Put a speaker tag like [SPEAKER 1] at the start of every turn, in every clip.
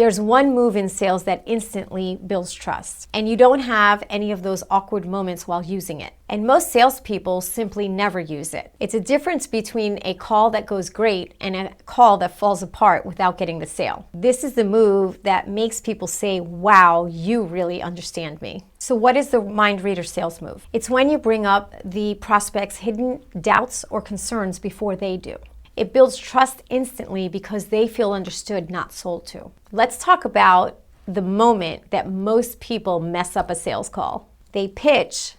[SPEAKER 1] There's one move in sales that instantly builds trust, and you don't have any of those awkward moments while using it. And most salespeople simply never use it. It's a difference between a call that goes great and a call that falls apart without getting the sale. This is the move that makes people say, wow, you really understand me. So what is the mind reader sales move? It's when you bring up the prospect's hidden doubts or concerns before they do. It builds trust instantly because they feel understood, not sold to. Let's talk about the moment that most people mess up a sales call. They pitch,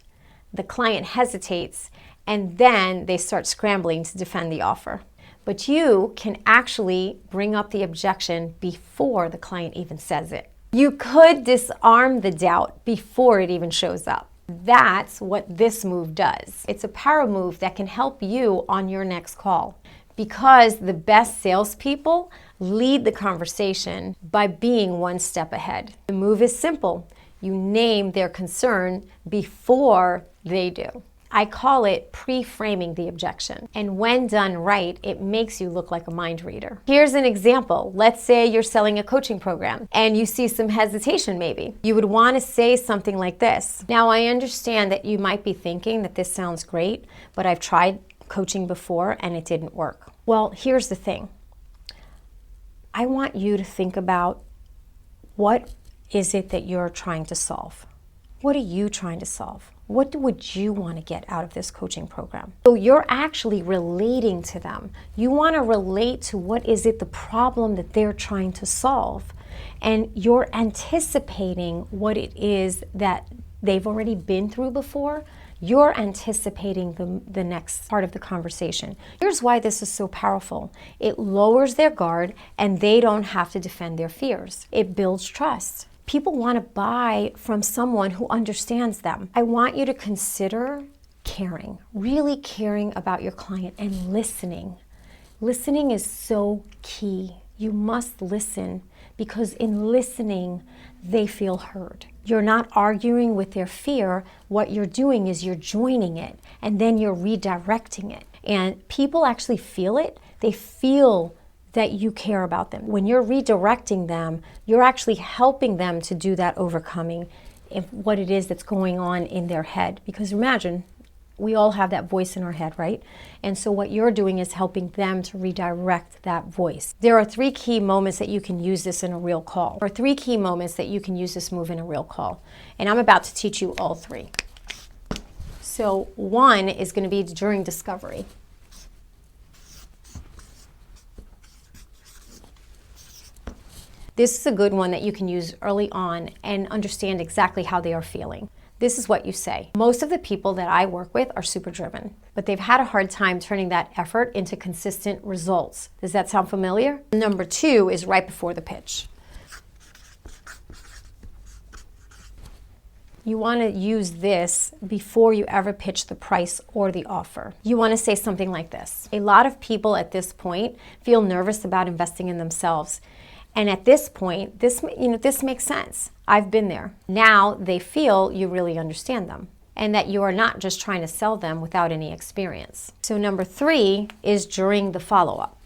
[SPEAKER 1] the client hesitates, and then they start scrambling to defend the offer. But you can actually bring up the objection before the client even says it. You could disarm the doubt before it even shows up. That's what this move does. It's a power move that can help you on your next call, because the best salespeople lead the conversation by being one step ahead. The move is simple. You name their concern before they do. I call it pre-framing the objection. And when done right, it makes you look like a mind reader. Here's an example. Let's say you're selling a coaching program and you see some hesitation maybe. You would want to say something like this. Now, I understand that you might be thinking that this sounds great, but I've tried coaching before and it didn't work. Well, here's the thing. I want you to think about, what is it that you're trying to solve? What are you trying to solve? What would you want to get out of this coaching program? So you're actually relating to them. You want to relate to what is it, the problem that they're trying to solve. And you're anticipating what it is that they've already been through before. You're anticipating the next part of the conversation. Here's why this is so powerful. It lowers their guard and they don't have to defend their fears. It builds trust. People want to buy from someone who understands them. I want you to consider caring, really caring about your client and listening. Listening is so key. You must listen, because in listening, they feel heard. You're not arguing with their fear. What you're doing is you're joining it, and then you're redirecting it. And people actually feel it. They feel that you care about them. When you're redirecting them, you're actually helping them to do that overcoming of what it is that's going on in their head. Because imagine, we all have that voice in our head, right? And so what you're doing is helping them to redirect that voice. There are 3 key moments that you can use this in a real call. There are 3 key moments that you can use this move in a real call. And I'm about to teach you all 3. So one is going to be during discovery. This is a good one that you can use early on and understand exactly how they are feeling. This is what you say. Most of the people that I work with are super driven, but they've had a hard time turning that effort into consistent results. Does that sound familiar? Number 2 is right before the pitch. You want to use this before you ever pitch the price or the offer. You want to say something like this. A lot of people at this point feel nervous about investing in themselves. And at this point, this makes sense. I've been there. Now they feel you really understand them and that you are not just trying to sell them without any experience. So number 3 is during the follow-up.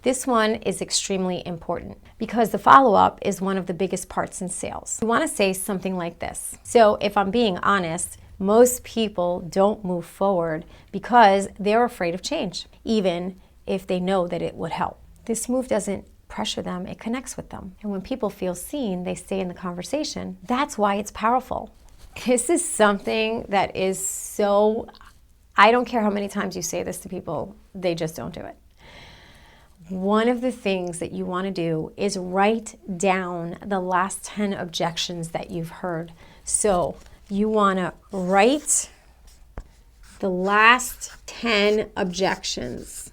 [SPEAKER 1] This one is extremely important because the follow-up is one of the biggest parts in sales. You want to say something like this. So if I'm being honest, most people don't move forward because they're afraid of change, even if they know that it would help. This move doesn't pressure them, it connects with them. And when people feel seen, they stay in the conversation. That's why it's powerful. This is something that is so, I don't care how many times you say this to people, they just don't do it. One of the things that you want to do is write down the last 10 objections that you've heard. So you want to write the last 10 objections.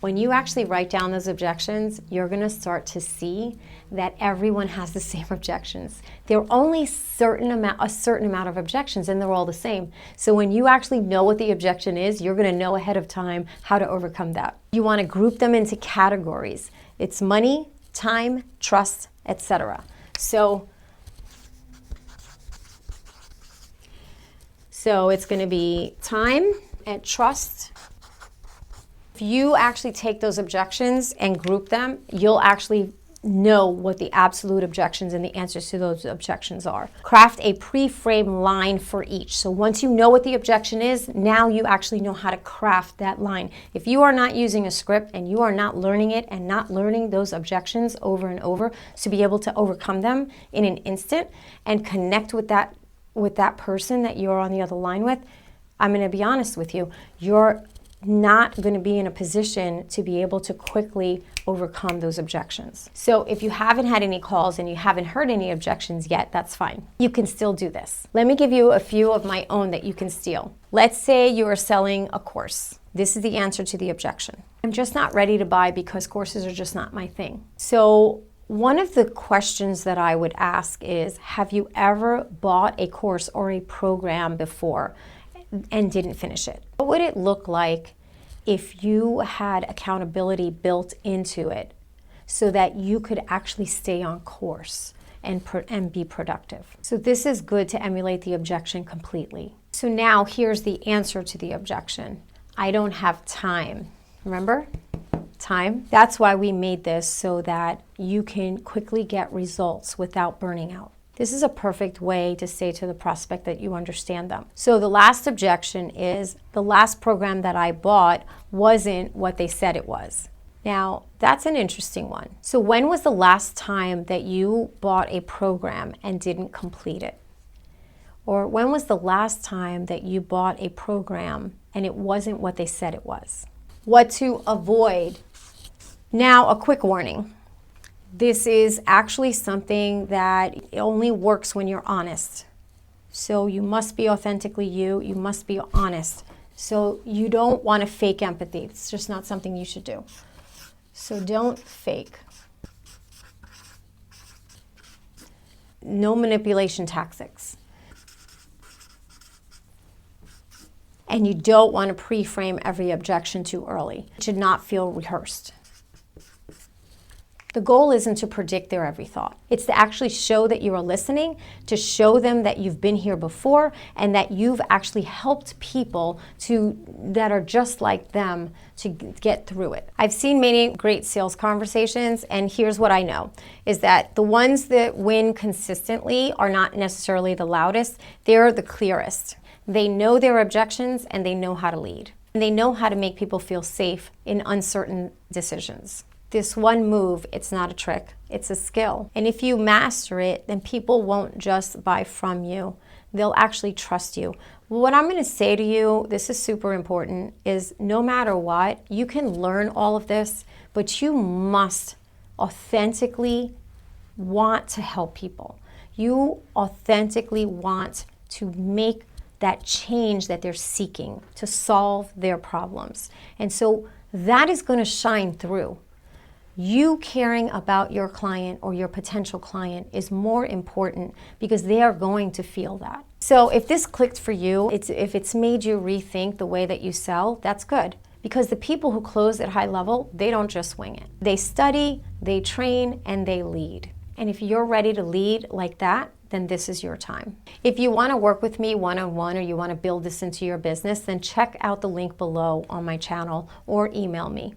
[SPEAKER 1] When you actually write down those objections, you're going to start to see that everyone has the same objections. There are only a certain amount of objections, and they're all the same. So when you actually know what the objection is, you're going to know ahead of time how to overcome that. You want to group them into categories. It's money, time, trust, etc. So it's going to be time and trust. If you actually take those objections and group them, you'll actually know what the absolute objections and the answers to those objections are. Craft a pre-frame line for each. So once you know what the objection is, now you actually know how to craft that line. If you are not using a script and you are not learning it and not learning those objections over and over to be able to overcome them in an instant and connect with that person that you're on the other line with, I'm going to be honest with you, you're not going to be in a position to be able to quickly overcome those objections. So if you haven't had any calls and you haven't heard any objections yet, that's fine. You can still do this. Let me give you a few of my own that you can steal. Let's say you are selling a course. This is the answer to the objection. I'm just not ready to buy because courses are just not my thing. So one of the questions that I would ask is, have you ever bought a course or a program before and didn't finish it? What would it look like if you had accountability built into it so that you could actually stay on course and be productive? So this is good to emulate the objection completely. So now here's the answer to the objection. I don't have time. Remember? Time. That's why we made this, so that you can quickly get results without burning out. This is a perfect way to say to the prospect that you understand them. So the last objection is, the last program that I bought wasn't what they said it was. Now, that's an interesting one. So when was the last time that you bought a program and didn't complete it? Or when was the last time that you bought a program and it wasn't what they said it was? What to avoid. Now, a quick warning. This is actually something that only works when you're honest. So you must be authentically you. You must be honest. So you don't want to fake empathy. It's just not something you should do. So don't fake. No manipulation tactics. And you don't want to pre-frame every objection too early. It should not feel rehearsed. The goal isn't to predict their every thought. It's to actually show that you are listening, to show them that you've been here before and that you've actually helped people that are just like them to get through it. I've seen many great sales conversations, and here's what I know, is that the ones that win consistently are not necessarily the loudest, they're the clearest. They know their objections and they know how to lead. And they know how to make people feel safe in uncertain decisions. This one move, it's not a trick, it's a skill. And if you master it, then people won't just buy from you. They'll actually trust you. What I'm going to say to you, this is super important, is no matter what, you can learn all of this, but you must authentically want to help people. You authentically want to make that change that they're seeking to solve their problems. And so that is going to shine through. You caring about your client or your potential client is more important because they are going to feel that. So if this clicked for you, if it's made you rethink the way that you sell, that's good. Because the people who close at high level, they don't just wing it. They study, they train, and they lead. And if you're ready to lead like that, then this is your time. If you want to work with me one-on-one or you want to build this into your business, then check out the link below on my channel or email me.